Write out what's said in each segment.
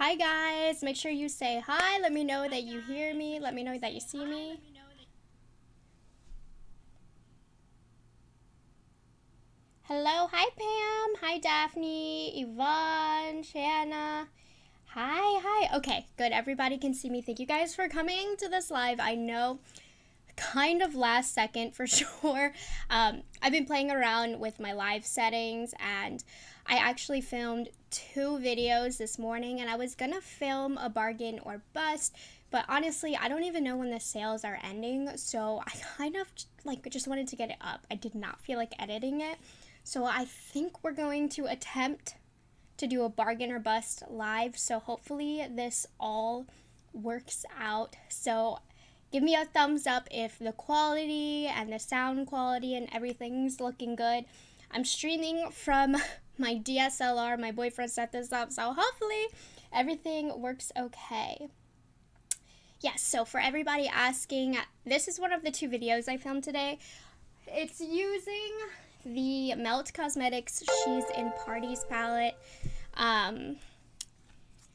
Hi guys, make sure you say hi. Let me know that you hear me. Let me know that you see me. Hello, hi Pam. Hi Daphne, Yvonne, Shanna. Hi. Okay, good. Everybody can see me. Thank you guys for coming to this live. I know kind of last second for sure. I've been playing around with my live settings and I actually filmed 2 videos this morning and I was gonna film a bargain or bust, but honestly I don't even know when the sales are ending, so I kind of just wanted to get it up. I did not feel like editing it, so I think we're going to attempt to do a bargain or bust live, so hopefully this all works out. So give me a thumbs up if the quality and the sound quality and everything's looking good. I'm streaming from my DSLR. My boyfriend set this up, so hopefully everything works okay. Yes, so for everybody asking, this is one of the 2 videos I filmed today. It's using the Melt Cosmetics She's in Parties palette,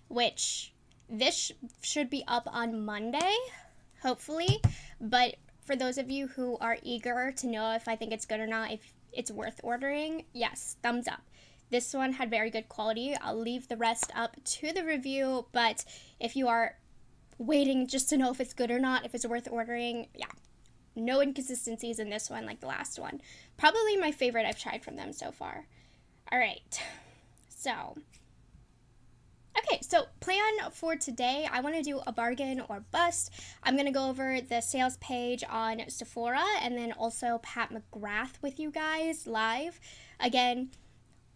which this should be up on Monday, hopefully, but for those of you who are eager to know if I think it's good or not, if it's worth ordering, yes, thumbs up. This one had very good quality. I'll leave the rest up to the review, but if you are waiting just to know if it's good or not, if it's worth ordering, yeah, no inconsistencies in this one like the last one. Probably my favorite I've tried from them so far. All right, so okay, so plan for today, I want to do a bargain or bust. I'm going to go over the sales page on Sephora and then also Pat McGrath with you guys live. Again,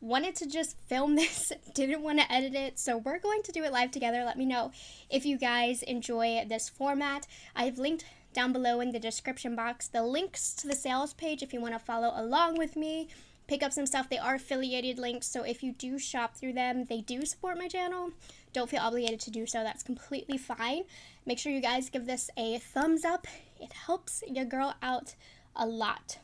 wanted to just film this, didn't want to edit it, so we're going to do it live together. Let me know if you guys enjoy this format. I've linked down below in the description box the links to the sales page if you want to follow along with me. Pick up some stuff. They are affiliated links, so if you do shop through them, they do support my channel. Don't feel obligated to do so. That's completely fine. Make sure you guys give this a thumbs up. It helps your girl out a lot.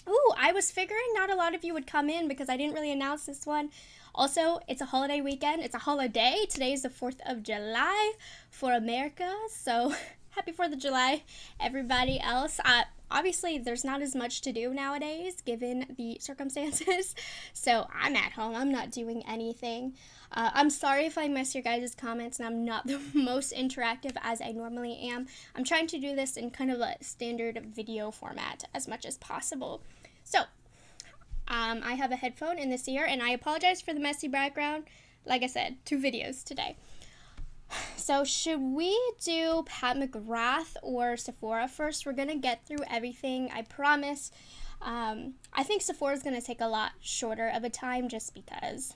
Ooh, I was figuring not a lot of you would come in because I didn't really announce this one. Also, it's a holiday weekend. It's a holiday. Today is the 4th of July for America, so happy 4th of July, everybody else. Obviously, there's not as much to do nowadays, given the circumstances, so I'm at home. I'm not doing anything. I'm sorry if I miss your guys' comments and I'm not the most interactive as I normally am. I'm trying to do this in kind of a standard video format as much as possible. So, I have a headphone in this ear, and I apologize for the messy background. Like I said, 2 videos today. So should we do Pat McGrath or Sephora first? We're going to get through everything, I promise. I think Sephora is going to take a lot shorter of a time just because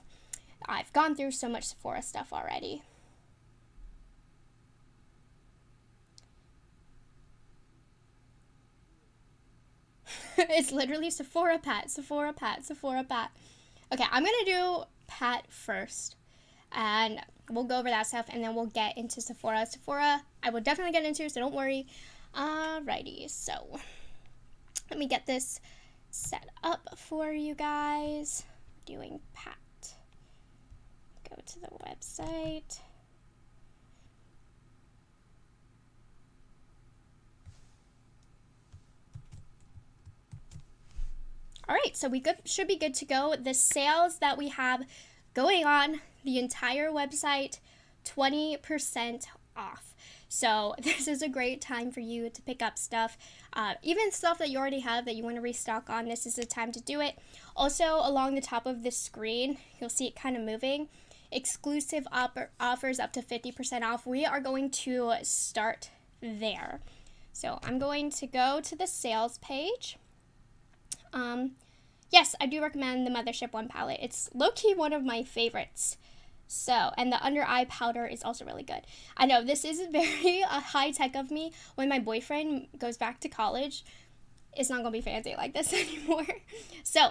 I've gone through so much Sephora stuff already. It's literally Sephora Pat, Sephora Pat, Sephora Pat. Okay, I'm going to do Pat first. And we'll go over that stuff, and then we'll get into Sephora. Sephora, I will definitely get into, so don't worry. Alrighty, so let me get this set up for you guys. Doing Pat. Go to the website. Alright, so we should be good to go. The sales that we have going on the entire website, 20% off. So this is a great time for you to pick up stuff, even stuff that you already have that you want to restock on. This is the time to do it. Also, along the top of this screen, you'll see it kind of moving. Exclusive offers up to 50% off. We are going to start there. So I'm going to go to the sales page. Yes, I do recommend the Mothership One palette. It's low-key one of my favorites. So, and the under eye powder is also really good. I know this is very high-tech of me. When my boyfriend goes back to college, it's not going to be fancy like this anymore. So,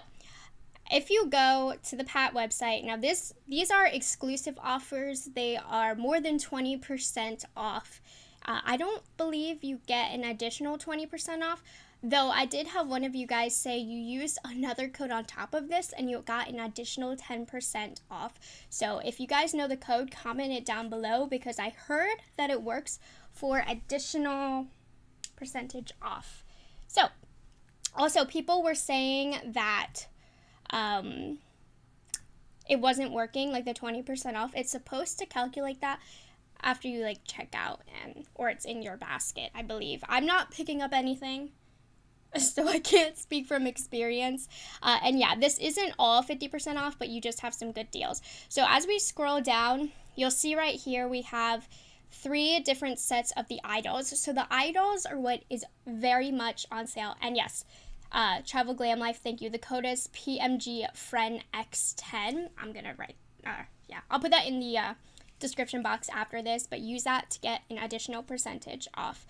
if you go to the Pat website, now these are exclusive offers. They are more than 20% off. I don't believe you get an additional 20% off. Though I did have one of you guys say you used another code on top of this and you got an additional 10% off. So if you guys know the code, comment it down below, because I heard that it works for additional percentage off. So also, people were saying that it wasn't working, like the 20% off. It's supposed to calculate that after you like check out, or it's in your basket, I believe. I'm not picking up anything, so I can't speak from experience. And yeah, this isn't all 50% off, but you just have some good deals. So as we scroll down, you'll see right here we have 3 different sets of the idols. So the idols are what is very much on sale. And yes, Travel Glam Life, thank you. The code is PMGFriendX10. I'm gonna write, I'll put that in the description box after this, but use that to get an additional percentage off.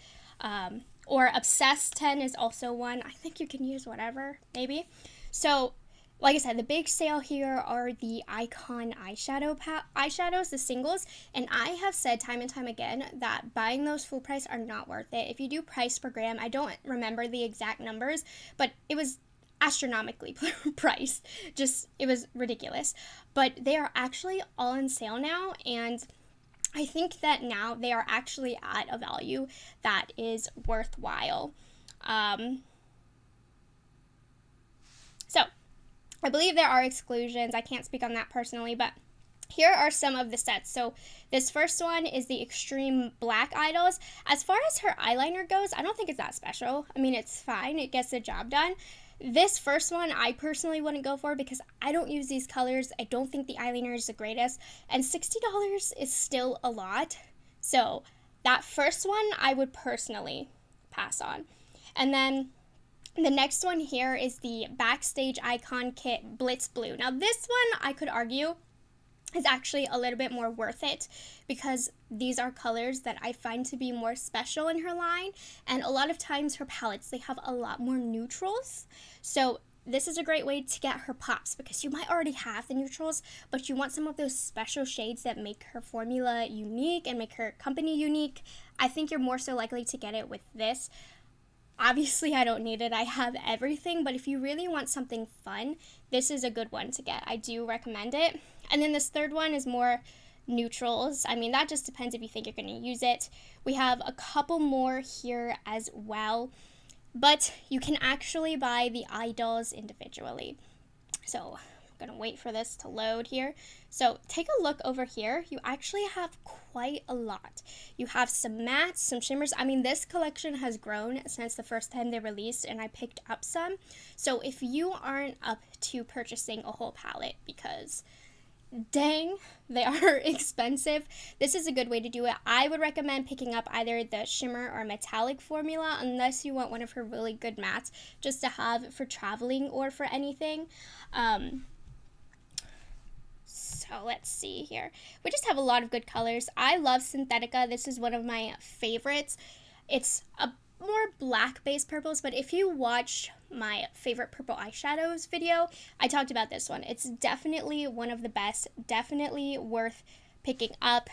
Or Obsessed 10 is also one. I think you can use whatever, maybe. So, like I said, the big sale here are the Icon eyeshadows, the singles, and I have said time and time again that buying those full price are not worth it. If you do price per gram, I don't remember the exact numbers, but it was astronomically priced. Just, it was ridiculous. But they are actually all on sale now, and I think that now they are actually at a value that is worthwhile. So, I believe there are exclusions. I can't speak on that personally, but here are some of the sets. So this first one is the Extreme Black Idols. As far as her eyeliner goes, I don't think it's that special. I mean, it's fine. It gets the job done. This first one, I personally wouldn't go for because I don't use these colors. I don't think the eyeliner is the greatest. And $60 is still a lot. So that first one, I would personally pass on. And then the next one here is the Backstage Icon Kit Blitz Blue. Now this one, I could argue, is actually a little bit more worth it because these are colors that I find to be more special in her line. And a lot of times her palettes, they have a lot more neutrals. So this is a great way to get her pops because you might already have the neutrals, but you want some of those special shades that make her formula unique and make her company unique. I think you're more so likely to get it with this. Obviously, I don't need it. I have everything, but if you really want something fun, this is a good one to get. I do recommend it. And then this third one is more neutrals. I mean, that just depends if you think you're going to use it. We have a couple more here as well, but you can actually buy the idols individually. So I'm going to wait for this to load here. So take a look over here. You actually have quite a lot. You have some mattes, some shimmers. I mean, this collection has grown since the first time they released, and I picked up some. So if you aren't up to purchasing a whole palette, because dang, they are expensive, this is a good way to do it. I would recommend picking up either the shimmer or metallic formula, unless you want one of her really good mattes just to have for traveling or for anything. So let's see here. We just have a lot of good colors. I love Synthetica. This is one of my favorites. It's a more black-based purples, but if you watched my favorite purple eyeshadows video, I talked about this one. It's definitely one of the best, definitely worth picking up.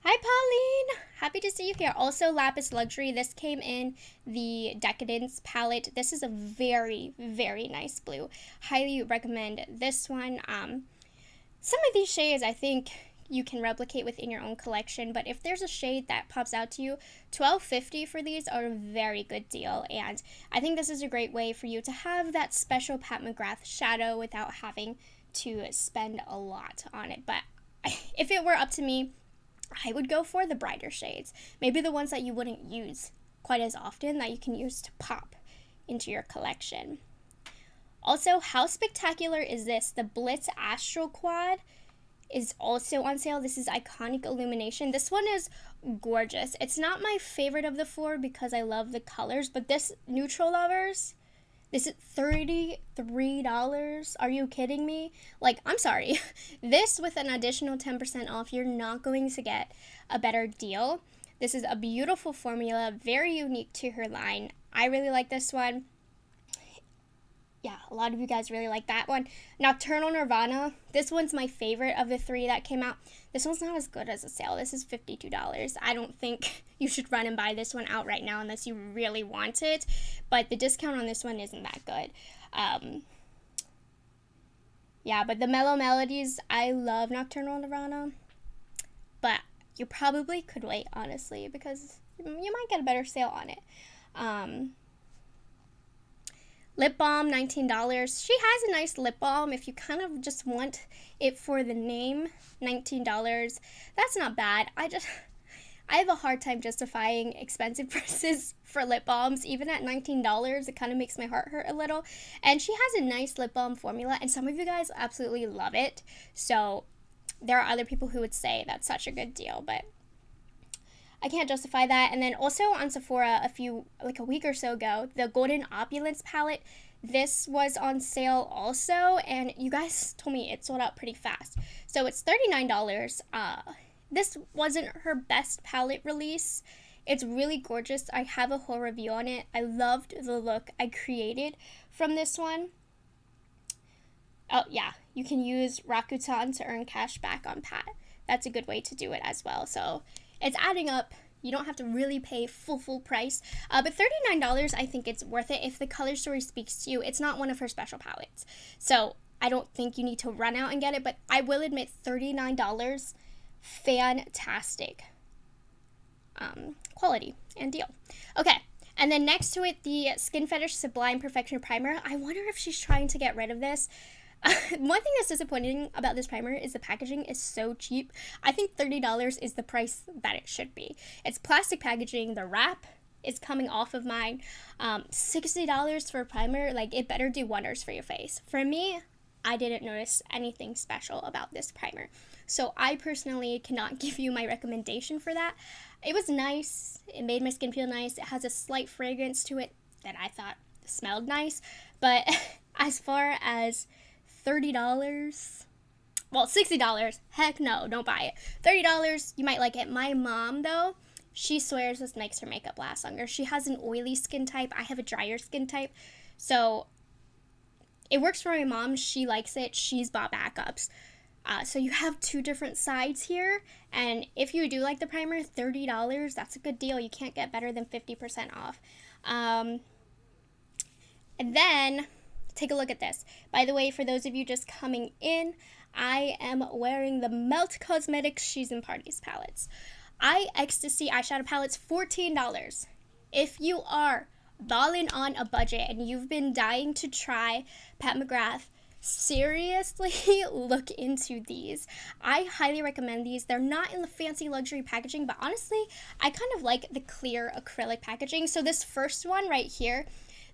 Hi, Pauline! Happy to see you here. Also, Lapis Luxury. This came in the Decadence palette. This is a very, very nice blue. Highly recommend this one. Some of these shades I think you can replicate within your own collection, but if there's a shade that pops out to you, $12.50 for these are a very good deal, and I think this is a great way for you to have that special Pat McGrath shadow without having to spend a lot on it. But if it were up to me, I would go for the brighter shades, maybe the ones that you wouldn't use quite as often that you can use to pop into your collection. Also, how spectacular is this? The Blitz Astral Quad is also on sale. This is Iconic Illumination. This one is gorgeous. It's not my favorite of the 4 because I love the colors, but this Neutral Lovers, this is $33. Are you kidding me? Like, I'm sorry. This with an additional 10% off, you're not going to get a better deal. This is a beautiful formula, very unique to her line. I really like this one. Yeah, A lot of you guys really like that one. Nocturnal Nirvana. This one's my favorite of the 3 that came out. This one's not as good as a sale. This is $52. I don't think you should run and buy this one out right now unless you really want it. But the discount on this one isn't that good. Yeah, but the Mellow Melodies, I love Nocturnal Nirvana. But you probably could wait, honestly, because you might get a better sale on it. Lip balm, $19. She has a nice lip balm if you kind of just want it for the name. $19. That's not bad. I have a hard time justifying expensive prices for lip balms. Even at $19, it kind of makes my heart hurt a little. And she has a nice lip balm formula, and some of you guys absolutely love it. So there are other people who would say that's such a good deal, but I can't justify that. And then also on Sephora a week or so ago, the Golden Opulence palette, this was on sale also, and you guys told me it sold out pretty fast. So it's $39. This wasn't her best palette release. It's really gorgeous. I have a whole review on it. I loved the look I created from this one. Oh yeah, you can use Rakuten to earn cash back on Pat. That's a good way to do it as well. So it's adding up. You don't have to really pay full price. But $39, I think it's worth it if the color story speaks to you. It's not one of her special palettes. So I don't think you need to run out and get it. But I will admit, $39, fantastic quality and deal. Okay, and then next to it, the Skin Fetish Sublime Perfection Primer. I wonder if she's trying to get rid of this. One thing that's disappointing about this primer is the packaging is so cheap. I think $30 is the price that it should be. It's plastic packaging. The wrap is coming off of mine. $60 for a primer, like, it better do wonders for your face. For me, I didn't notice anything special about this primer. So I personally cannot give you my recommendation for that. It was nice. It made my skin feel nice. It has a slight fragrance to it that I thought smelled nice. But as far as $30, well, $60, heck no, don't buy it. $30, you might like it. My mom, though, she swears this makes her makeup last longer. She has an oily skin type. I have a drier skin type. So it works for my mom. She likes it. She's bought backups. So you have 2 different sides here. And if you do like the primer, $30, that's a good deal. You can't get better than 50% off. And then take a look at this. By the way, for those of you just coming in, I am wearing the Melt Cosmetics She's in Parties palettes. Ecstasy eyeshadow palettes, $14. If you are balling on a budget and you've been dying to try Pat McGrath, seriously look into these. I highly recommend these. They're not in the fancy luxury packaging, but honestly, I kind of like the clear acrylic packaging. So this first one right here,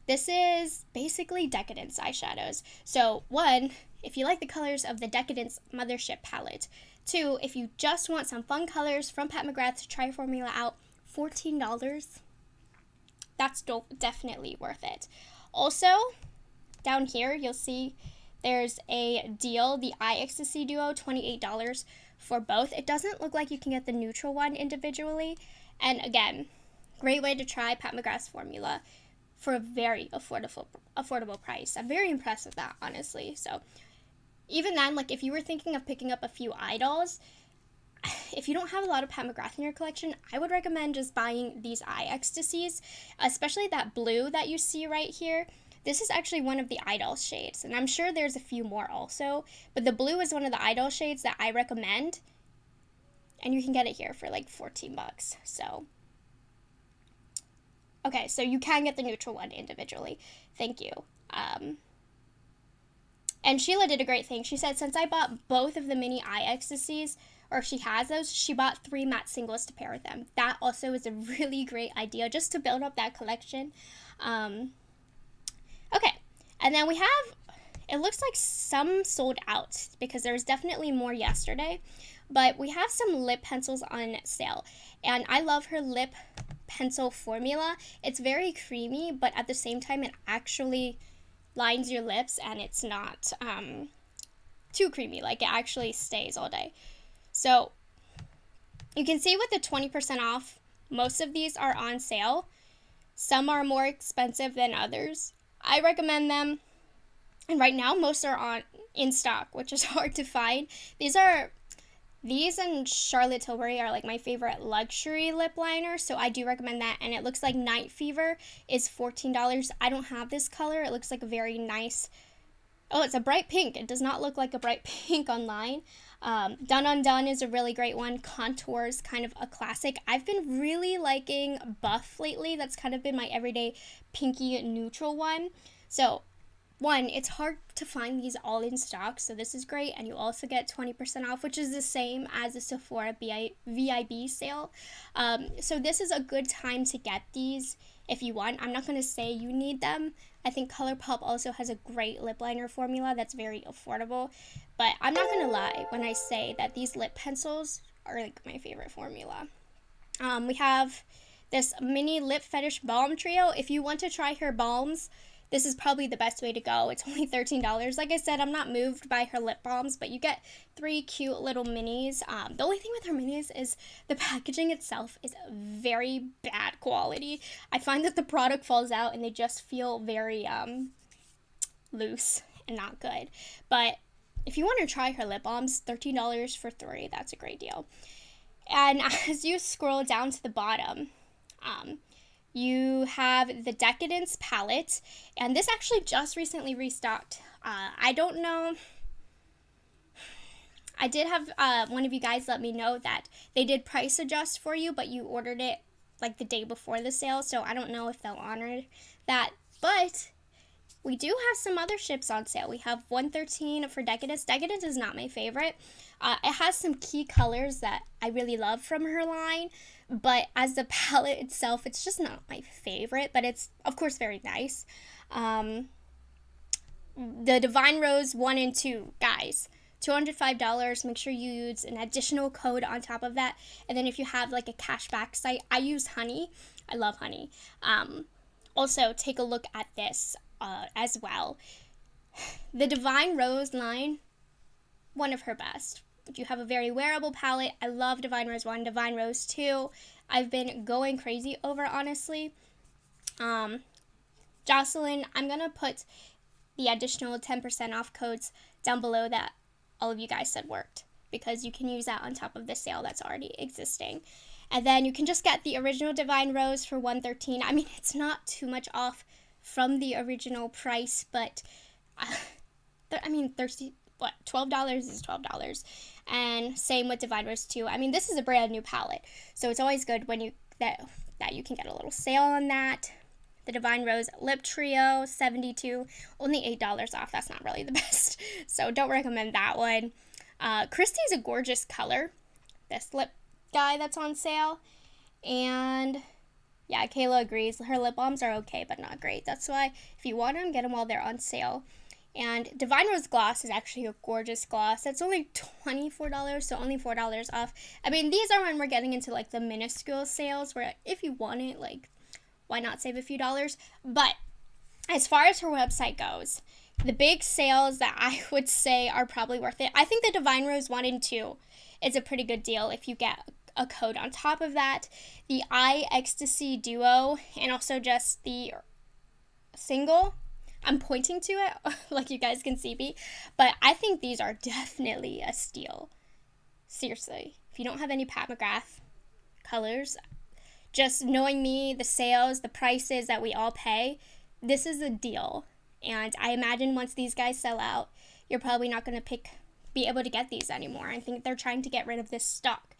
this is basically Decadence eyeshadows. So 1, if you like the colors of the Decadence Mothership palette. 2, if you just want some fun colors from Pat McGrath to try your formula out, $14. That's definitely worth it. Also, down here, you'll see there's a deal, the Eye Ecstasy Duo, $28 for both. It doesn't look like you can get the neutral one individually. And again, great way to try Pat McGrath's formula for a very affordable price. I'm very impressed with that, honestly. So even then, like, if you were thinking of picking up a few eye dolls, if you don't have a lot of Pat McGrath in your collection, I would recommend just buying these Eye Ecstasies, especially that blue that you see right here. This is actually one of the Idol shades, and I'm sure there's a few more also, but the blue is one of the Idol shades that I recommend, and you can get it here for like $14. So, okay, so you can get the neutral one individually. Thank you. And Sheila did a great thing. She said, since I bought both of the mini Eye Ecstasies, or she has those, she bought 3 matte singles to pair with them. That also is a really great idea, just to build up that collection. Okay, and then we have, it looks like some sold out because there was definitely more yesterday, but we have some lip pencils on sale, and I love her lip pencil formula. It's very creamy, but at the same time, it actually lines your lips, and it's not too creamy. Like, it actually stays all day. So you can see with the 20% off, most of these are on sale. Some are more expensive than others. I recommend them. And right now, most are on in stock, which is hard to find. These and Charlotte Tilbury are like my favorite luxury lip liner, so I do recommend that. And it looks like Night Fever is $14. I don't have this color. It looks like a very nice, oh, it's a bright pink. It does not look like a bright pink online. Done Undone is a really great one. Contours, kind of a classic. I've been really liking Buff lately. That's kind of been my everyday pinky neutral one. So one, it's hard to find these all in stock, so this is great, and you also get 20% off, which is the same as the Sephora VIB sale. So this is a good time to get these if you want. I'm not going to say you need them. I think ColourPop also has a great lip liner formula that's very affordable, but I'm not going to lie when I say that these lip pencils are like my favorite formula. We have this mini lip fetish balm trio. If you want to try her balms, this is probably the best way to go. It's only $13. Like I said, I'm not moved by her lip balms, but you get 3 cute little minis. The only thing with her minis is the packaging itself is very bad quality. I find that the product falls out and they just feel very loose and not good. But if you want to try her lip balms, $13 for 3. That's a great deal. And as you scroll down to the bottom, you have the Decadence palette, and this actually just recently restocked. I don't know. I did have one of you guys let me know that they did price adjust for you, but you ordered it like the day before the sale, so I don't know if they'll honor that. But we do have some other ships on sale. We have 113 for Decadence. Decadence is not my favorite. It has some key colors that I really love from her line, but as the palette itself, it's just not my favorite, but it's, of course, very nice. The Divine Rose 1 and 2, guys, $205. Make sure you use an additional code on top of that. And then if you have like a cashback site, I use Honey. I love Honey. Also, take a look at this as well. The Divine Rose line, one of her best. If you have a very wearable palette, I love Divine Rose 1, Divine Rose 2. I've been going crazy over, honestly. Jocelyn, I'm going to put the additional 10% off codes down below that all of you guys said worked, because you can use that on top of the sale that's already existing. And then you can just get the original Divine Rose for $113. I mean, it's not too much off from the original price, but I mean, $12 is $12. And same with Divine Rose 2. I mean, this is a brand new palette, so it's always good when that you can get a little sale on that. The Divine Rose Lip Trio, $72, only $8 off. That's not really the best, so don't recommend that one. Christie's a gorgeous color, this lip guy that's on sale. And yeah, Kayla agrees. Her lip balms are okay, but not great. That's why if you want them, get them while they're on sale. And Divine Rose Gloss is actually a gorgeous gloss. It's only $24, so only $4 off. I mean, these are when we're getting into like the minuscule sales where if you want it, like, why not save a few dollars? But as far as her website goes, the big sales that I would say are probably worth it. I think the Divine Rose 1 and 2 is a pretty good deal if you get a code on top of that. The Eye Ecstasy Duo and also just the single, I'm pointing to it like you guys can see me, but I think these are definitely a steal. Seriously, if you don't have any Pat McGrath colors, just knowing me, the sales, the prices that we all pay, this is a deal. And I imagine once these guys sell out, you're probably not going to be able to get these anymore. I think they're trying to get rid of this stock.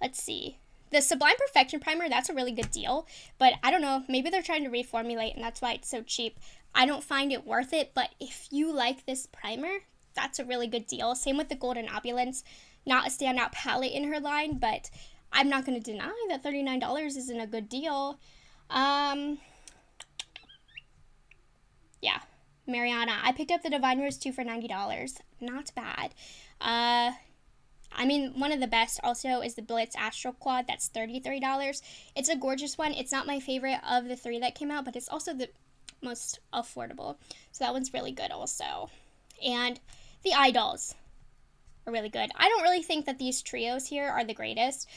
Let's see. The Sublime Perfection Primer, that's a really good deal, but I don't know, maybe they're trying to reformulate and that's why it's so cheap. I don't find it worth it, but if you like this primer, that's a really good deal. Same with the Golden Opulence. Not a standout palette in her line, but I'm not going to deny that $39 isn't a good deal. Yeah, Mariana. I picked up the Divine Rose 2 for $90. Not bad. I mean, one of the best also is the Blitz Astral Quad. That's $33. It's a gorgeous one. It's not my favorite of the 3 that came out, but it's also the most affordable. So that one's really good also. And the Idols are really good. I don't really think that these trios here are the greatest.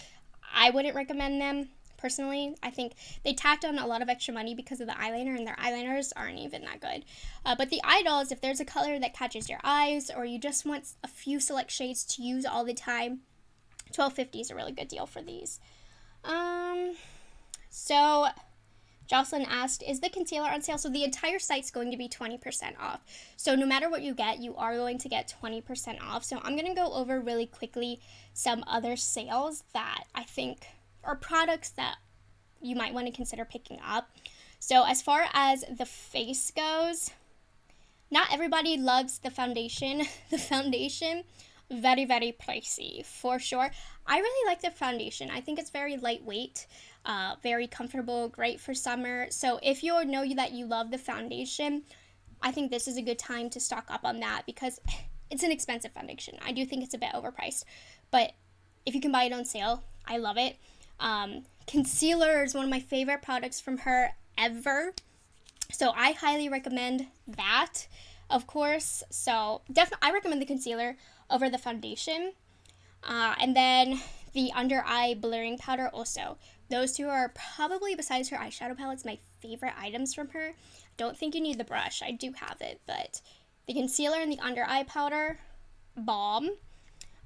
I wouldn't recommend them personally. I think they tacked on a lot of extra money because of the eyeliner, and their eyeliners aren't even that good. But the Idols, if there's a color that catches your eyes, or you just want a few select shades to use all the time, $12.50 is a really good deal for these. So Jocelyn asked, is the concealer on sale? So the entire site's going to be 20% off. So no matter what you get, you are going to get 20% off. So I'm going to go over really quickly some other sales that I think are products that you might want to consider picking up. So as far as the face goes, not everybody loves the foundation. The foundation, very, very pricey for sure. I really like the foundation. I think it's very lightweight, very comfortable, great for summer. So if you know that you love the foundation, I think this is a good time to stock up on that because it's an expensive foundation. I do think it's a bit overpriced, but if you can buy it on sale, I love it. Concealer is one of my favorite products from her ever. So I highly recommend that, of course. So definitely, I recommend the concealer over the foundation. And then the under eye blurring powder also. Those two are probably, besides her eyeshadow palettes, my favorite items from her. Don't think you need the brush. I do have it, but the concealer and the under eye powder, bomb.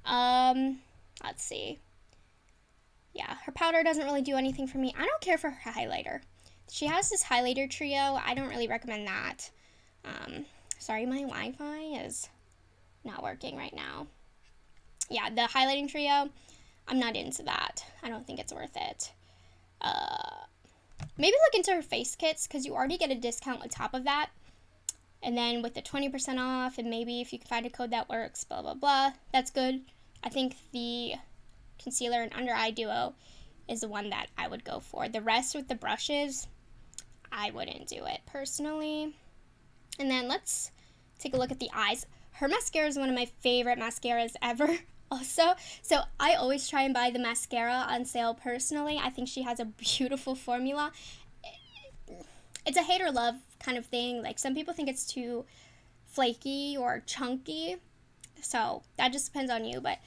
Let's see. Yeah, her powder doesn't really do anything for me. I don't care for her highlighter. She has this highlighter trio. I don't really recommend that. Sorry, my Wi-Fi is not working right now. Yeah, the highlighting trio, I'm not into that. I don't think it's worth it. Maybe look into her face kits because you already get a discount on top of that. And then with the 20% off, and maybe if you can find a code that works, blah, blah, blah, that's good. I think the concealer and under eye duo is the one that I would go for. The rest with the brushes, I wouldn't do it personally. And then let's take a look at the eyes. Her mascara is one of my favorite mascaras ever also. So I always try and buy the mascara on sale personally. I think she has a beautiful formula. It's a hate or love kind of thing. Like some people think it's too flaky or chunky. So that just depends on you. But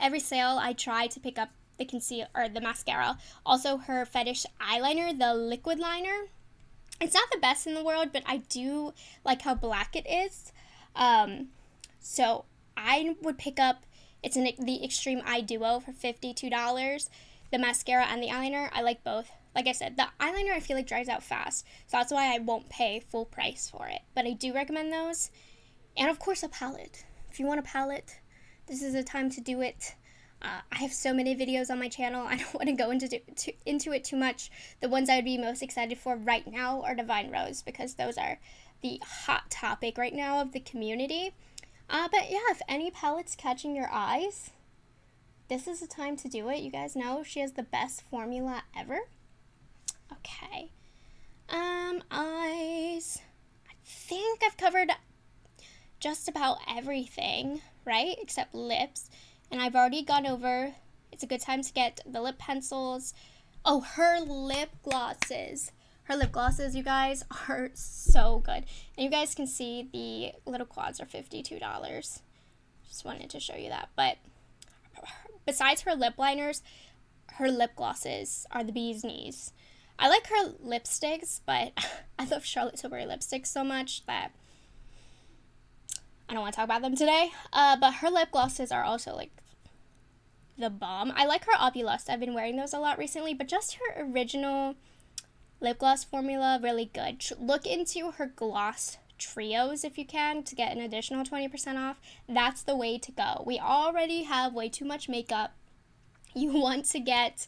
every sale I try to pick up the concealer or the mascara. Also her fetish eyeliner, the liquid liner. It's not the best in the world, but I do like how black it is. So I would pick up, the Extreme Eye Duo for $52. The mascara and the eyeliner, I like both. Like I said, the eyeliner I feel like dries out fast, so that's why I won't pay full price for it. But I do recommend those. And of course a palette. If you want a palette, this is the time to do it. I have so many videos on my channel. I don't want to go into it too much. The ones I would be most excited for right now are Divine Rose because those are the hot topic right now of the community. But yeah, if any palettes catching your eyes, this is the time to do it. You guys know she has the best formula ever. Okay. Eyes. I think I've covered just about everything, right? Except lips. And I've already gone over, it's a good time to get the lip pencils. Oh, her lip glosses. Her lip glosses, you guys, are so good. And you guys can see the little quads are $52. Just wanted to show you that. But besides her lip liners, her lip glosses are the bee's knees. I like her lipsticks, but I love Charlotte Tilbury lipsticks so much that I don't want to talk about them today. But her lip glosses are also like the bomb. I like her Opulust. I've been wearing those a lot recently, but just her original lip gloss formula, really good. Look into her gloss trios if you can to get an additional 20% off. That's the way to go. We already have way too much makeup. You want to get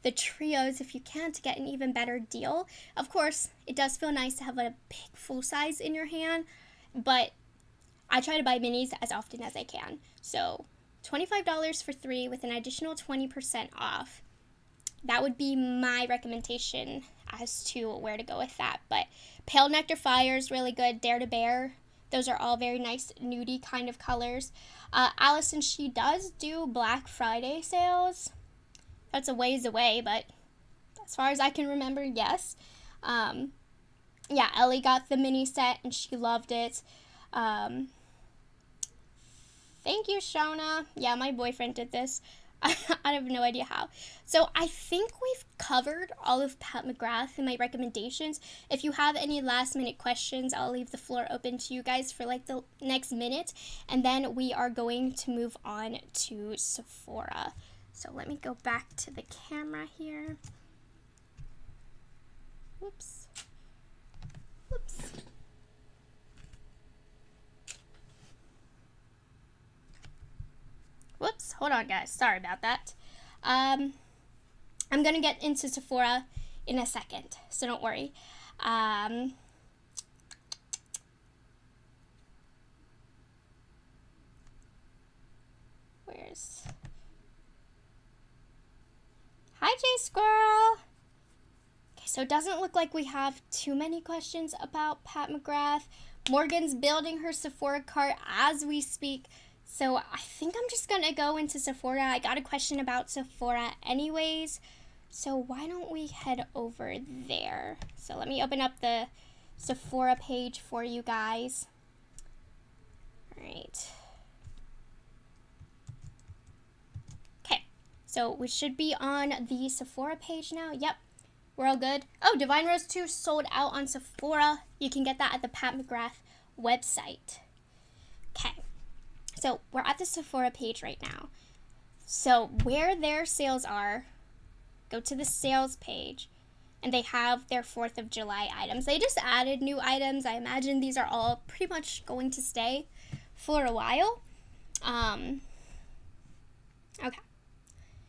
the trios if you can to get an even better deal. Of course, it does feel nice to have a big full size in your hand, but I try to buy minis as often as I can. So $25 for 3 with an additional 20% off. That would be my recommendation as to where to go with that. But Pale Nectar Fire is really good. Dare to Bear. Those are all very nice nudie kind of colors. Allison, she does do Black Friday sales. That's a ways away, but as far as I can remember, yes. Yeah, Ellie got the mini set and she loved it. Thank you, Shona. Yeah, my boyfriend did this. I have no idea how. So I think we've covered all of Pat McGrath in my recommendations. If you have any last minute questions, I'll leave the floor open to you guys for like the next minute. And then we are going to move on to Sephora. So let me go back to the camera here. Whoops. Whoops. Whoops, hold on guys, sorry about that. I'm gonna get into Sephora in a second, so don't worry. Where's... Hi J Squirrel! Okay, so it doesn't look like we have too many questions about Pat McGrath. Morgan's building her Sephora cart as we speak. So I think I'm just gonna go into Sephora. I got a question about Sephora anyways. So why don't we head over there? So let me open up the Sephora page for you guys. All right. Okay, so we should be on the Sephora page now. Yep, we're all good. Oh, Divine Rose 2 sold out on Sephora. You can get that at the Pat McGrath website. Okay. So we're at the Sephora page right now. So where their sales are, go to the sales page, and they have their 4th of July items. They just added new items. I imagine these are all pretty much going to stay for a while. Okay.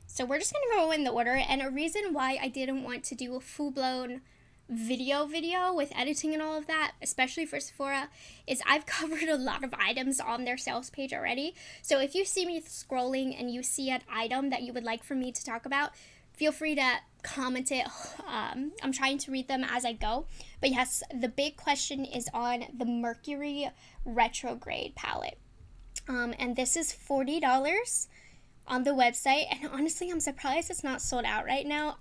So we're just gonna go in the order, and a reason why I didn't want to do a full-blown video with editing and all of that, especially for Sephora, is I've covered a lot of items on their sales page already. So if you see me scrolling and you see an item that you would like for me to talk about, feel free to comment it. I'm trying to read them as I go. But yes, the big question is on the Mercury Retrograde palette. And this is $40 on the website, and honestly I'm surprised it's not sold out right now.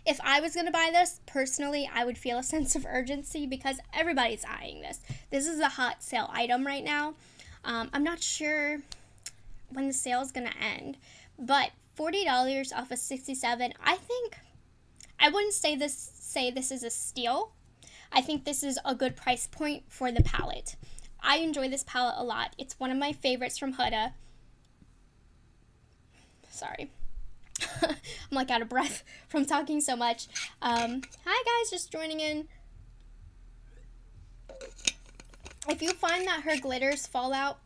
If I was gonna buy this personally, I would feel a sense of urgency because everybody's eyeing this. This is a hot sale item right now. I'm not sure when the sale's gonna end, but $40 off of $67, I think I wouldn't say this is a steal. I think this is a good price point for the palette. I enjoy this palette a lot. It's one of my favorites from Huda. Sorry. I'm like out of breath from talking so much. Hi guys, just joining in. If you find that her glitters fall out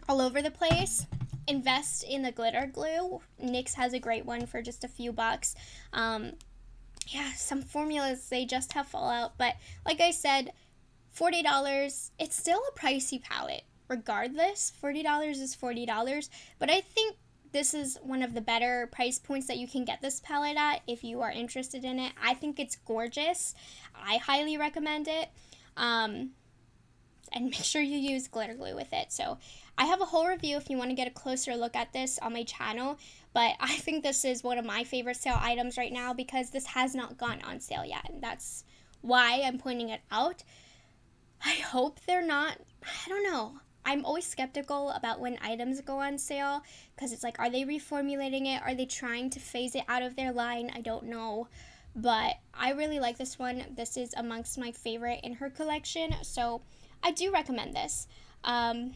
all over the place, invest in the glitter glue. NYX has a great one for just a few bucks. Yeah, some formulas, they just have fallout, but like I said, $40, it's still a pricey palette. Regardless, $40 is $40, but I think this is one of the better price points that you can get this palette at if you are interested in it. I think it's gorgeous. I highly recommend it. And make sure you use glitter glue with it. So I have a whole review if you want to get a closer look at this on my channel. But I think this is one of my favorite sale items right now because this has not gone on sale yet. And that's why I'm pointing it out. I hope they're not, I don't know. I'm always skeptical about when items go on sale because it's like, are they reformulating it? Are they trying to phase it out of their line? I don't know. But I really like this one. This is amongst my favorite in her collection. So I do recommend this. Let's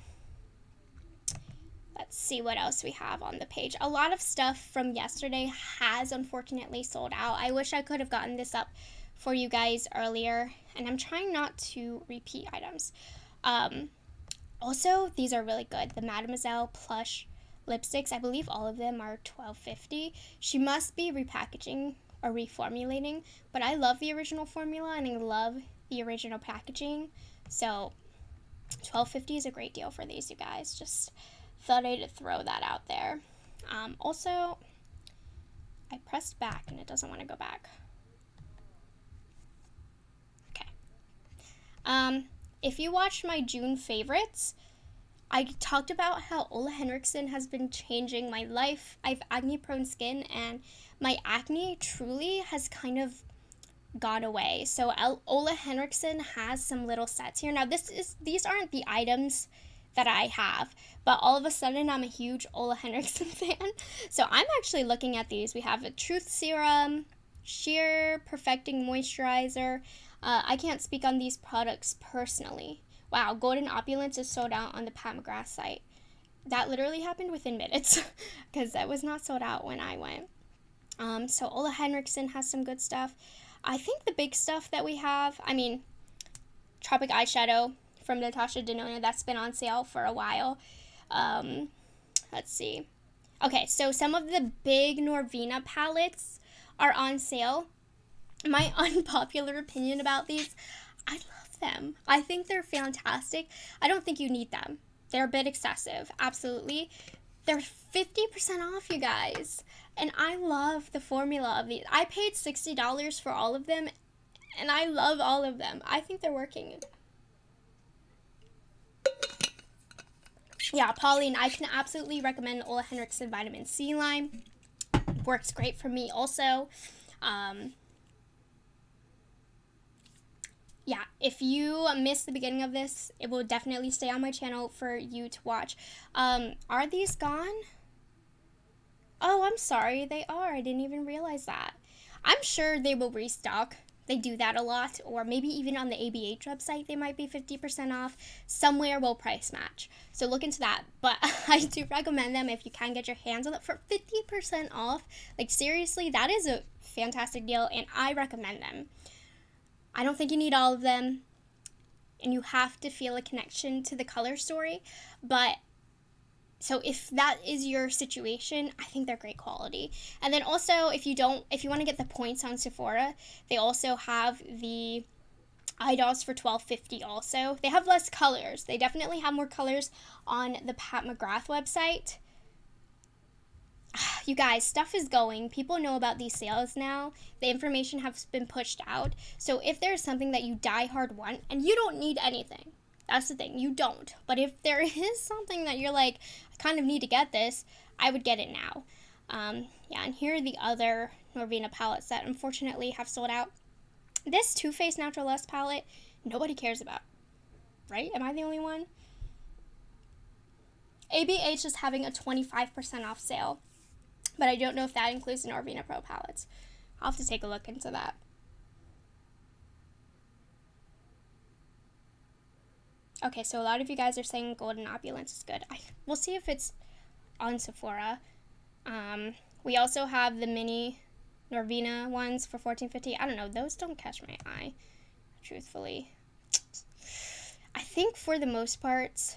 see what else we have on the page. A lot of stuff from yesterday has unfortunately sold out. I wish I could have gotten this up for you guys earlier. And I'm trying not to repeat items. Also, these are really good. The Mademoiselle plush lipsticks, I believe all of them are $12.50. She must be repackaging or reformulating, but I love the original formula and I love the original packaging. So $12.50 is a great deal for these, you guys. Just thought I'd throw that out there. Also, I pressed back and it doesn't want to go back. Okay. If you watched my June favorites, I talked about how Ole Henriksen has been changing my life. I have acne-prone skin, and my acne truly has kind of gone away. So Ole Henriksen has some little sets here. Now, these aren't the items that I have. But all of a sudden, I'm a huge Ole Henriksen fan. So I'm actually looking at these. We have a Truth Serum, Sheer Perfecting Moisturizer. I can't speak on these products personally. Wow, Golden Opulence is sold out on the Pat McGrath site. That literally happened within minutes because that was not sold out when I went. So Ole Henriksen has some good stuff. I think the big stuff that we have, I mean, Tropic Eyeshadow from Natasha Denona, that's been on sale for a while. Let's see. Okay, so some of the big Norvina palettes are on sale. My unpopular opinion about these, I love them. I think they're fantastic. I don't think you need them. They're a bit excessive, absolutely. They're 50% off, you guys. And I love the formula of these. I paid $60 for all of them, and I love all of them. I think they're working. Yeah, Pauline, I can absolutely recommend Ole Henriksen Vitamin C line. Works great for me also. Yeah, if you missed the beginning of this, it will definitely stay on my channel for you to watch. Are these gone? Oh, I'm sorry, they are. I didn't even realize that. I'm sure they will restock. They do that a lot, or maybe even on the ABH website, they might be 50% off. Somewhere will price match. So look into that. But I do recommend them if you can get your hands on it for 50% off. Like, seriously, that is a fantastic deal, and I recommend them. I don't think you need all of them, and you have to feel a connection to the color story, but so if that is your situation, I think they're great quality. And then also, if you want to get the points on Sephora, they also have the eye dots for $12.50 also. They have less colors. They definitely have more colors on the Pat McGrath website. You guys, stuff is going. People know about these sales now. The information has been pushed out. So if there's something that you die hard want, and you don't need anything, that's the thing, you don't. But if there is something that you're like, I kind of need to get this, I would get it now. Yeah, and here are the other Norvina palettes that unfortunately have sold out. This Too Faced Natural Lust palette, nobody cares about, right? Am I the only one? ABH is having a 25% off sale, but I don't know if that includes the Norvina Pro palettes. I'll have to take a look into that. Okay, so a lot of you guys are saying Golden Opulence is good. We'll see if it's on Sephora. We also have the mini Norvina ones for $14.50. I don't know, those don't catch my eye, truthfully. I think for the most part,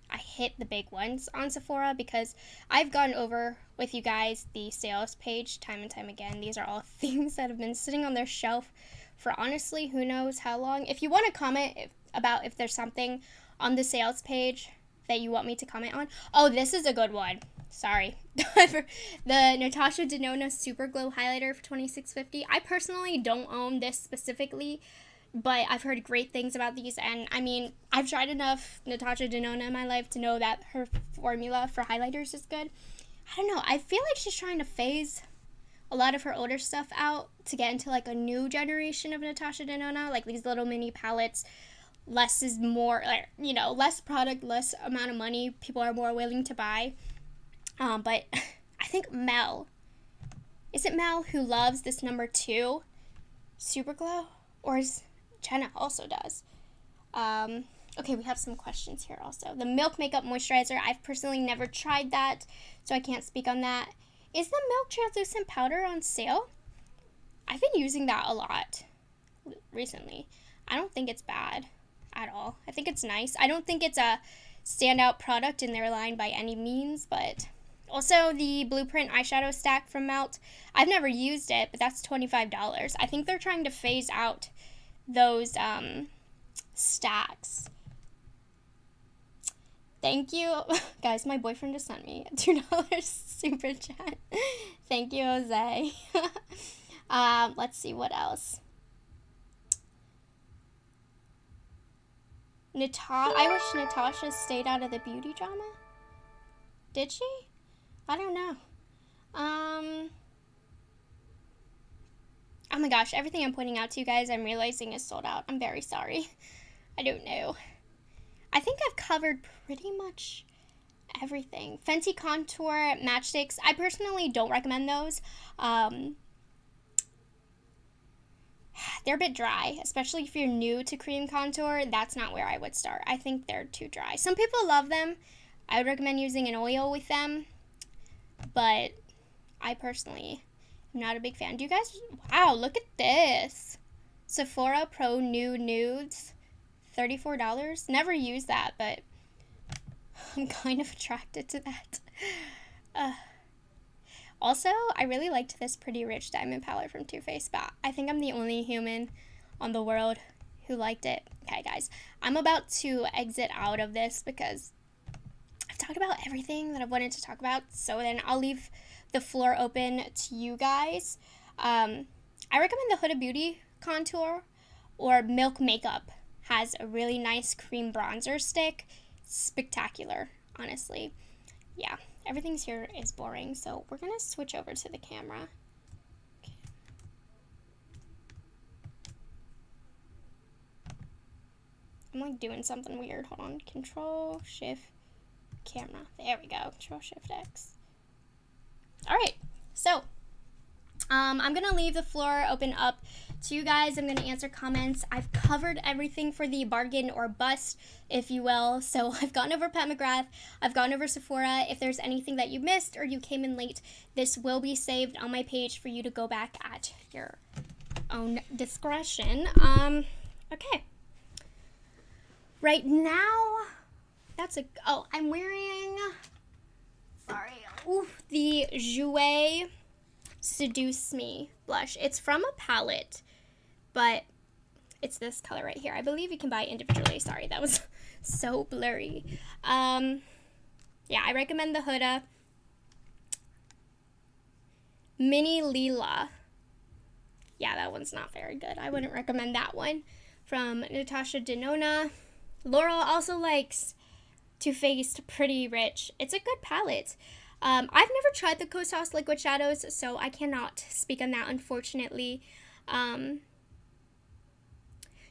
I hit the big ones on Sephora because I've gone over with you guys the sales page time and time again. These are all things that have been sitting on their shelf for honestly who knows how long. If you want to comment about if there's something on the sales page that you want me to comment on. Oh, this is a good one. Sorry. The Natasha Denona Super Glow Highlighter for $26.50. I personally don't own this specifically, but I've heard great things about these, and I mean, I've tried enough Natasha Denona in my life to know that her formula for highlighters is good. I don't know, I feel like she's trying to phase a lot of her older stuff out to get into like a new generation of Natasha Denona, like these little mini palettes. Less is more, like, you know, less product, less amount of money, people are more willing to buy. But I think Mel, is it Mel who loves this number 2 Super Glow? Or is Jenna also does? Okay, we have some questions here also. The Milk Makeup Moisturizer, I've personally never tried that, so I can't speak on that. Is the Milk Translucent Powder on sale? I've been using that a lot recently. I don't think it's bad at all. I think it's nice. I don't think it's a standout product in their line by any means, but also the Blueprint eyeshadow stack from Melt. I've never used it, but that's $25. I think they're trying to phase out those stacks. Thank you. Guys, my boyfriend just sent me a $2 super chat. Thank you, Jose. Let's see what else. I wish Natasha stayed out of the beauty drama. Did she? I don't know. Oh my gosh, everything I'm pointing out to you guys, I'm realizing is sold out. I'm very sorry. I don't know. I think I've covered pretty much everything. Fenty Contour matchsticks, I personally don't recommend those. They're a bit dry, especially if you're new to cream contour. That's not where I would start. I think they're too dry. Some people love them. I would recommend using an oil with them, but I personally am not a big fan. Do you guys, wow, look at this. Sephora Pro Nudes, $34. Never use that, but I'm kind of attracted to that. Also, I really liked this Pretty Rich Diamond palette from Too Faced, but I think I'm the only human on the world who liked it. Okay, guys, I'm about to exit out of this because I've talked about everything that I wanted to talk about, so then I'll leave the floor open to you guys. I recommend the Huda Beauty Contour or Milk Makeup. Has a really nice cream bronzer stick. Spectacular, honestly. Yeah, everything's here is boring, so we're gonna switch over to the camera. Okay. I'm like doing something weird. Hold on. Control Shift Camera. There we go. Control Shift X. All right. So I'm gonna leave the floor open up to you guys. I'm gonna answer comments. I've covered everything for the bargain or bust, if you will. So I've gone over Pat McGrath, I've gone over Sephora. If there's anything that you missed or you came in late, this will be saved on my page for you to go back at your own discretion. Okay. Right now, I'm wearing, the Jouer Seduce Me blush. It's from a palette, but it's this color right here. I believe you can buy it individually. Sorry, that was so blurry. Yeah, I recommend the Huda Mini Lila. Yeah, that one's not very good. I wouldn't recommend that one. From Natasha Denona. Laurel also likes Too Faced Pretty Rich. It's a good palette. I've never tried the Coast House Liquid Shadows, so I cannot speak on that, unfortunately.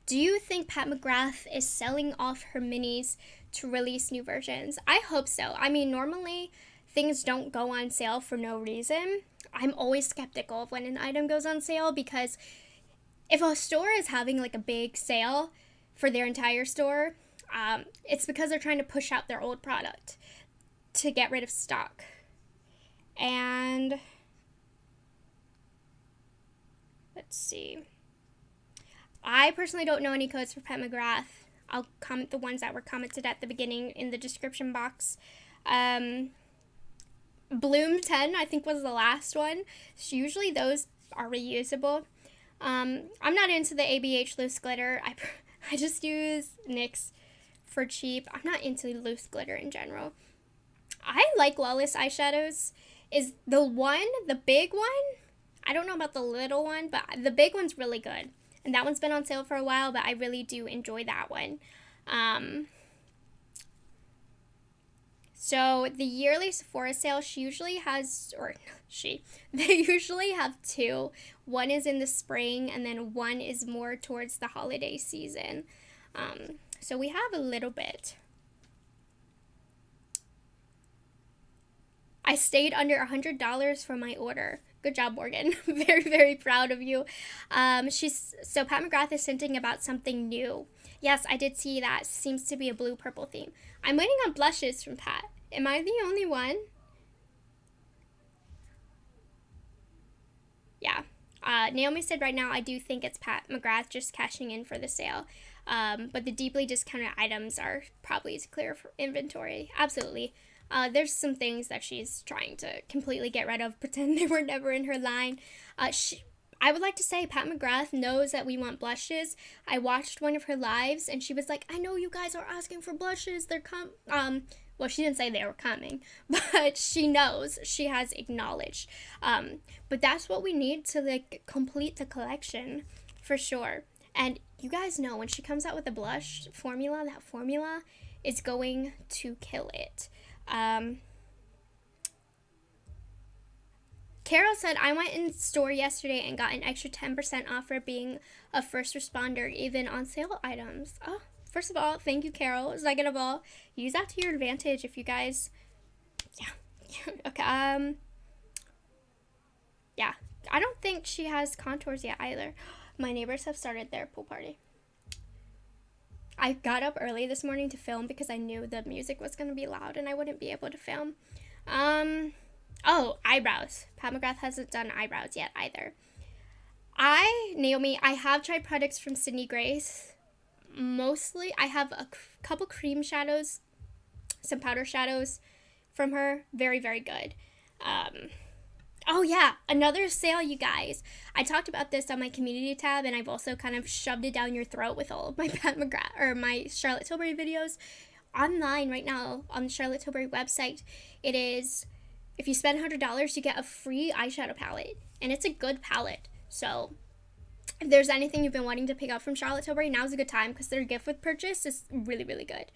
Do you think Pat McGrath is selling off her minis to release new versions? I hope so. I mean, normally things don't go on sale for no reason. I'm always skeptical of when an item goes on sale because if a store is having like a big sale for their entire store, it's because they're trying to push out their old product to get rid of stock. And let's see. I personally don't know any codes for Pat McGrath. I'll comment the ones that were commented at the beginning in the description box. Bloom 10, I think, was the last one. So usually those are reusable. I'm not into the ABH loose glitter. I just use NYX for cheap. I'm not into loose glitter in general. I like Lawless eyeshadows. Is the big one? I don't know about the little one, but the big one's really good. And that one's been on sale for a while, but I really do enjoy that one. So the yearly Sephora sale, they usually have two. One is in the spring, and then one is more towards the holiday season. So we have a little bit. I stayed under $100 for my order. Good job, Morgan. Very, very proud of you. So Pat McGrath is hinting about something new. Yes, I did see that. Seems to be a blue-purple theme. I'm waiting on blushes from Pat. Am I the only one? Yeah. Naomi said right now, I do think it's Pat McGrath just cashing in for the sale. But the deeply discounted items are probably to clear for inventory. Absolutely. There's some things that she's trying to completely get rid of, pretend they were never in her line. I would like to say Pat McGrath knows that we want blushes. I watched one of her lives, and she was like, I know you guys are asking for blushes. They're well, she didn't say they were coming, but she knows. She has acknowledged. But that's what we need to, like, complete the collection, for sure. And you guys know, when she comes out with a blush formula, that formula is going to kill it. Carol said, I went in store yesterday and got an extra 10% off for being a first responder, even on sale items. Oh, first of all, thank you, Carol. Second of all, use that to your advantage if you guys, yeah. Okay, yeah. I don't think she has contours yet either. My neighbors have started their pool party. I got up early this morning to film because I knew the music was going to be loud and I wouldn't be able to film. Oh, eyebrows. Pat McGrath hasn't done eyebrows yet either. Naomi, I have tried products from Sydney Grace. Mostly, I have a couple cream shadows, some powder shadows from her. Very, very good. Oh yeah, another sale, you guys. I talked about this on my community tab, and I've also kind of shoved it down your throat with all of my Pat McGrath or my Charlotte Tilbury videos online right now on the Charlotte Tilbury website. It is, if you spend $100, you get a free eyeshadow palette, and it's a good palette. So if there's anything you've been wanting to pick up from Charlotte Tilbury, now's a good time because their gift with purchase is really, really good.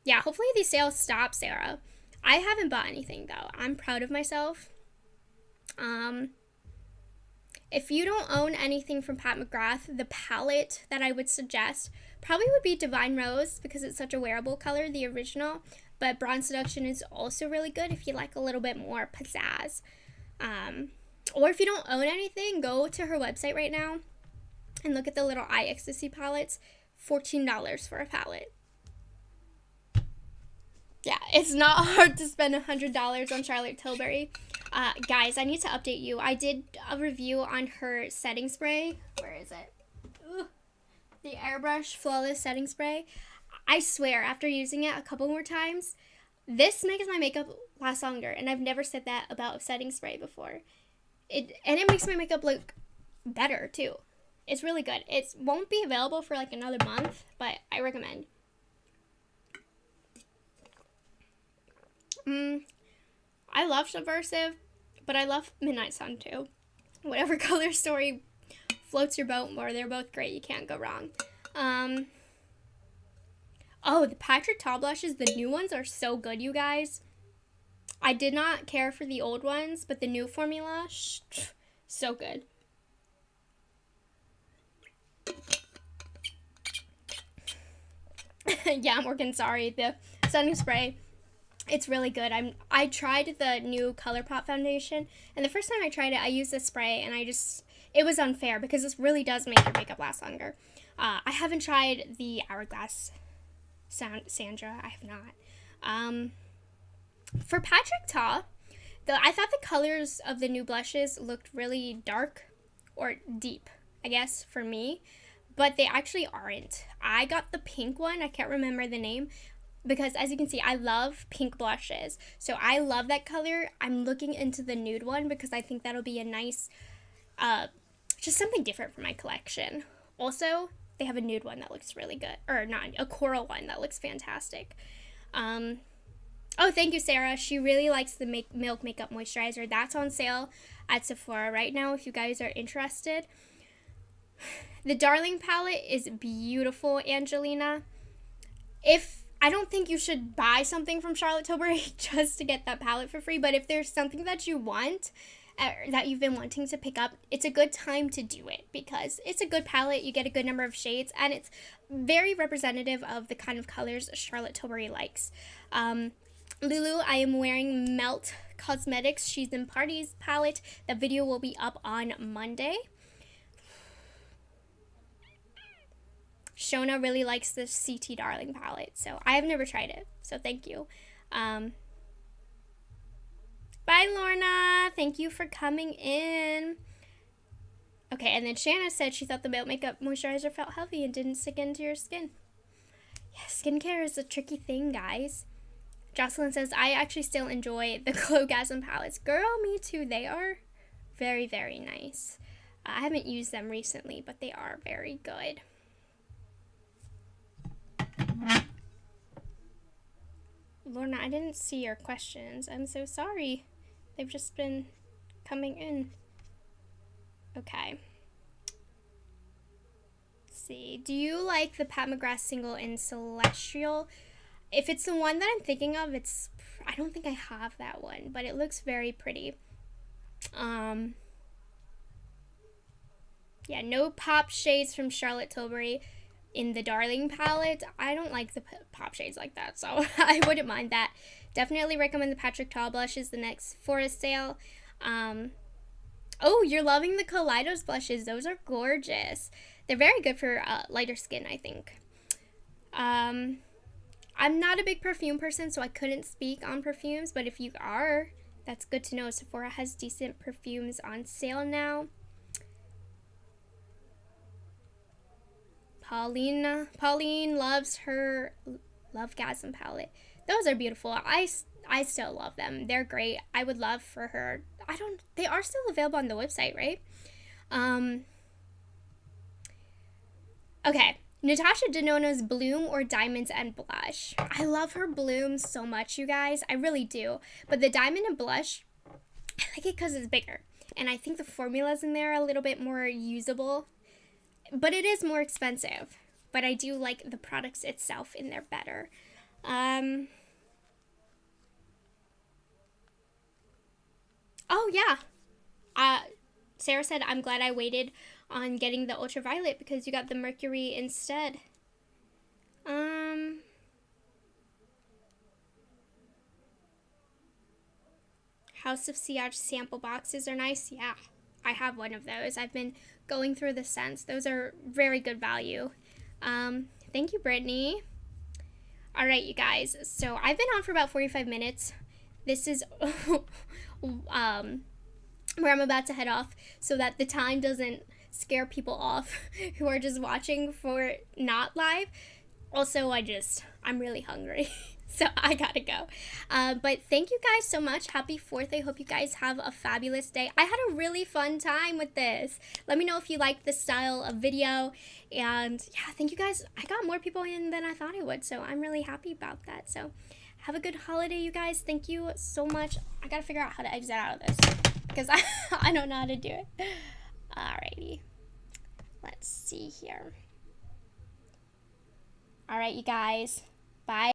Yeah, hopefully these sales stop, Sarah. I haven't bought anything, though. I'm proud of myself. If you don't own anything from Pat McGrath, the palette that I would suggest probably would be Divine Rose because it's such a wearable color, the original. But Bronze Seduction is also really good if you like a little bit more pizzazz. Or if you don't own anything, go to her website right now and look at the little Eye Ecstasy palettes. $14 for a palette. Yeah, it's not hard to spend $100 on Charlotte Tilbury. Guys, I need to update you. I did a review on her setting spray. Where is it? Ooh, the Airbrush Flawless Setting Spray. I swear, after using it a couple more times, this makes my makeup last longer. And I've never said that about a setting spray before. It makes my makeup look better, too. It's really good. It won't be available for like another month, but I recommend. I love Subversive, but I love Midnight Sun too. Whatever color story floats your boat more, they're both great. You can't go wrong. Oh, the Patrick Ta blushes, the new ones are so good, you guys. I did not care for the old ones, but the new formula, so good. Yeah, I'm working, sorry. The setting spray. It's really good. I tried the new ColourPop foundation, and the first time I tried it, I used the spray, and it was unfair because this really does make your makeup last longer. I haven't tried the Hourglass Sandra. I have not. For Patrick Ta, I thought the colors of the new blushes looked really dark or deep, I guess, for me, but they actually aren't. I got the pink one. I can't remember the name. Because as you can see, I love pink blushes. So I love that color. I'm looking into the nude one because I think that'll be a nice, just something different for my collection. Also, they have a nude one that looks really good. Or not, a coral one that looks fantastic. Oh, thank you, Sarah. She really likes the Milk Makeup Moisturizer. That's on sale at Sephora right now if you guys are interested. The Darling palette is beautiful, Angelina. I don't think you should buy something from Charlotte Tilbury just to get that palette for free, but if there's something that you want, that you've been wanting to pick up, it's a good time to do it because it's a good palette, you get a good number of shades, and it's very representative of the kind of colors Charlotte Tilbury likes. Lulu, I am wearing Melt Cosmetics She's in Parties palette. The video will be up on Monday. Shona really likes the CT Darling palette, so I have never tried it, so thank you. Bye, Lorna. Thank you for coming in. Okay, and then Shanna said she thought the Milk Makeup Moisturizer felt healthy and didn't stick into your skin. Yeah, skincare is a tricky thing, guys. Jocelyn says, I actually still enjoy the Glowgasm palettes. Girl, me too. They are very, very nice. I haven't used them recently, but they are very good. Lorna, I didn't see your questions. I'm so sorry. They've just been coming in. Okay. Let's see. Do you like the Pat McGrath single in Celestial? If it's the one that I'm thinking of, I don't think I have that one, but it looks very pretty. Yeah, no pop shades from Charlotte Tilbury. in the Darling palette. I don't like the pop shades like that, so I wouldn't mind that. Definitely recommend the Patrick Ta blushes, the next Sephora sale. Oh, you're loving the Kaleidos blushes. Those are gorgeous. They're very good for lighter skin, I think. I'm not a big perfume person, so I couldn't speak on perfumes, but if you are, that's good to know. Sephora has decent perfumes on sale now. Pauline loves her Lovegasm palette. Those are beautiful. I still love them. They're great. I would love for her. They are still available on the website, right? Okay. Natasha Denona's Bloom or Diamonds and Blush. I love her Bloom so much, you guys. I really do. But the Diamond and Blush, I like it because it's bigger. And I think the formulas in there are a little bit more usable. But it is more expensive. But I do like the products itself in there better. Oh, yeah. Sarah said, I'm glad I waited on getting the ultraviolet because you got the mercury instead. House of Siage sample boxes are nice. Yeah, I have one of those. I've been going through the scents. Those are very good value. Thank you, Brittany. All right, you guys. So I've been on for about 45 minutes. This is where I'm about to head off so that the time doesn't scare people off who are just watching for not live. Also, I'm really hungry. So I gotta go. But thank you guys so much. Happy 4th. I hope you guys have a fabulous day. I had a really fun time with this. Let me know if you like this style of video. And yeah, thank you guys. I got more people in than I thought I would. So I'm really happy about that. So have a good holiday, you guys. Thank you so much. I gotta figure out how to exit out of this because I don't know how to do it. Alrighty. Let's see here. All right, you guys. Bye.